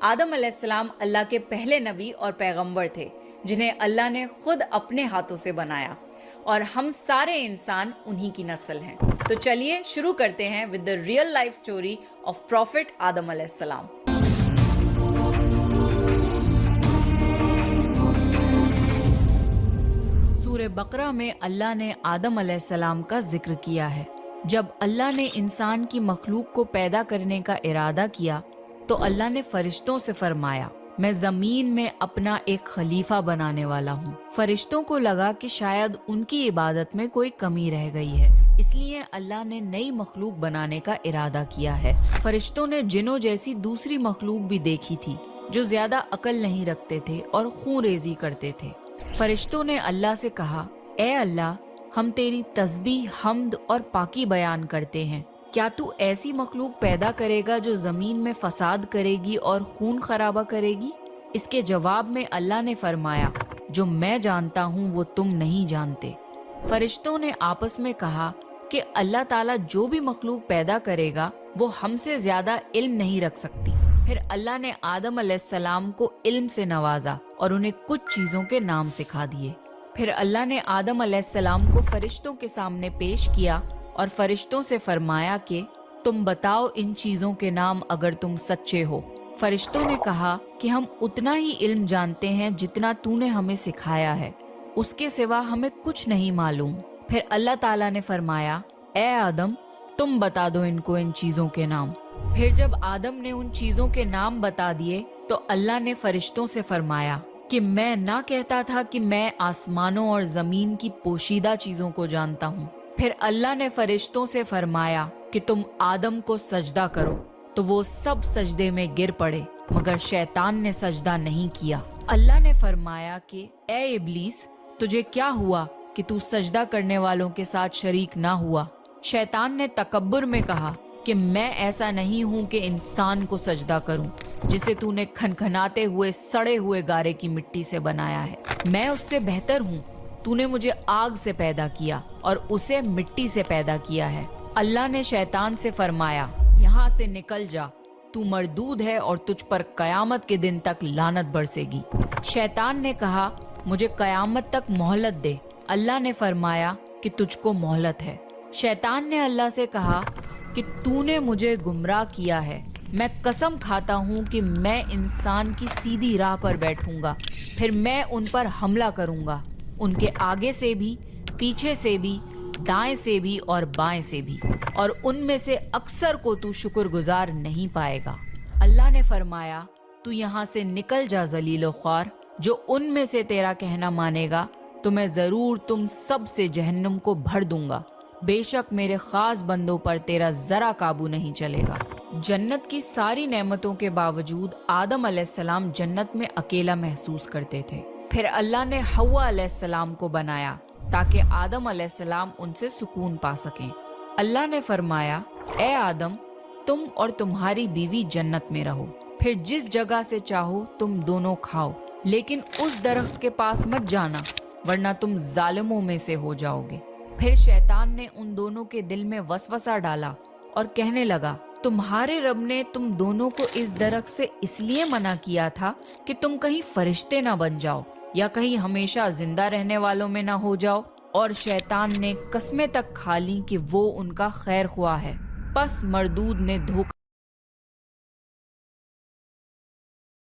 آدم علیہ السلام اللہ کے پہلے نبی اور پیغمبر تھے جنہیں اللہ نے خود اپنے ہاتھوں سے بنایا، اور ہم سارے انسان انہی کی نسل ہیں۔ تو چلیے شروع کرتے ہیں with the real life story of Prophet آدم علیہ السلام۔ سورہ بقرہ میں اللہ نے آدم علیہ السلام کا ذکر کیا ہے۔ جب اللہ نے انسان کی مخلوق کو پیدا کرنے کا ارادہ کیا تو اللہ نے فرشتوں سے فرمایا، میں زمین میں اپنا ایک خلیفہ بنانے والا ہوں۔ فرشتوں کو لگا کہ شاید ان کی عبادت میں کوئی کمی رہ گئی ہے، اس لیے اللہ نے نئی مخلوق بنانے کا ارادہ کیا ہے۔ فرشتوں نے جنوں جیسی دوسری مخلوق بھی دیکھی تھی جو زیادہ عقل نہیں رکھتے تھے اور خون ریزی کرتے تھے۔ فرشتوں نے اللہ سے کہا، اے اللہ، ہم تیری تسبیح، حمد اور پاکی بیان کرتے ہیں۔ کیا تو ایسی مخلوق پیدا کرے گا جو زمین میں فساد کرے گی اور خون خرابہ کرے گی؟ اس کے جواب میں اللہ نے فرمایا، جو میں جانتا ہوں وہ تم نہیں جانتے۔ فرشتوں نے آپس میں کہا کہ اللہ تعالیٰ جو بھی مخلوق پیدا کرے گا وہ ہم سے زیادہ علم نہیں رکھ سکتی۔ پھر اللہ نے آدم علیہ السلام کو علم سے نوازا اور انہیں کچھ چیزوں کے نام سکھا دیے۔ پھر اللہ نے آدم علیہ السلام کو فرشتوں کے سامنے پیش کیا اور فرشتوں سے فرمایا کہ تم بتاؤ ان چیزوں کے نام اگر تم سچے ہو۔ فرشتوں نے کہا کہ ہم اتنا ہی علم جانتے ہیں جتنا تو نے ہمیں سکھایا ہے، اس کے سوا ہمیں کچھ نہیں معلوم۔ پھر اللہ تعالیٰ نے فرمایا، اے آدم، تم بتا دو ان کو ان چیزوں کے نام۔ پھر جب آدم نے ان چیزوں کے نام بتا دیے تو اللہ نے فرشتوں سے فرمایا کہ میں نہ کہتا تھا کہ میں آسمانوں اور زمین کی پوشیدہ چیزوں کو جانتا ہوں۔ پھر اللہ نے فرشتوں سے فرمایا کہ تم آدم کو سجدہ کرو، تو وہ سب سجدے میں گر پڑے مگر شیطان نے سجدہ نہیں کیا۔ اللہ نے فرمایا کہ اے ابلیس، تجھے کیا ہوا کہ تو سجدہ کرنے والوں کے ساتھ شریک نہ ہوا؟ شیطان نے تکبر میں کہا کہ میں ایسا نہیں ہوں کہ انسان کو سجدہ کروں جسے تو نے کھنکھناتے ہوئے سڑے ہوئے گارے کی مٹی سے بنایا ہے۔ میں اس سے بہتر ہوں، تو نے مجھے آگ سے پیدا کیا اور اسے مٹی سے پیدا کیا ہے۔ اللہ نے شیطان سے فرمایا، یہاں سے نکل جا، تو مردود ہے اور تجھ پر قیامت کے دن تک لعنت برسے گی۔ شیطان نے کہا، مجھے قیامت تک مہلت دے۔ اللہ نے فرمایا کہ تجھ کو مہلت ہے۔ شیطان نے اللہ سے کہا کہ تو نے مجھے گمراہ کیا ہے، میں قسم کھاتا ہوں کہ میں انسان کی سیدھی راہ پر بیٹھوں گا، پھر میں ان پر حملہ کروں گا، ان کے آگے سے بھی، پیچھے سے بھی، دائیں سے بھی اور بائیں سے بھی، اور ان میں سے اکثر کو تو شکر گزار نہیں پائے گا۔ اللہ نے فرمایا، تو یہاں سے نکل جا ذلیل و خوار، جو ان میں سے تیرا کہنا مانے گا تو میں ضرور تم سب سے جہنم کو بھر دوں گا، بے شک میرے خاص بندوں پر تیرا ذرا قابو نہیں چلے گا۔ جنت کی ساری نعمتوں کے باوجود آدم علیہ السلام جنت میں اکیلا محسوس کرتے تھے۔ پھر اللہ نے حوا علیہ السلام کو بنایا تاکہ آدم علیہ السلام ان سے سکون پا سکیں۔ اللہ نے فرمایا، اے آدم، تم اور تمہاری بیوی جنت میں رہو، پھر جس جگہ سے چاہو تم دونوں کھاؤ، لیکن اس درخت کے پاس مت جانا ورنہ تم ظالموں میں سے ہو جاؤ گے۔ پھر شیطان نے ان دونوں کے دل میں وسوسہ ڈالا اور کہنے لگا، تمہارے رب نے تم دونوں کو اس درخت سے اس لیے منع کیا تھا کہ تم کہیں فرشتے نہ بن جاؤ یا کہیں ہمیشہ زندہ رہنے والوں میں نہ ہو جاؤ۔ اور شیطان نے قسمیں تک کھا لیں کہ وہ ان کا خیر خواہ ہے، پس مردود نے دھوکہ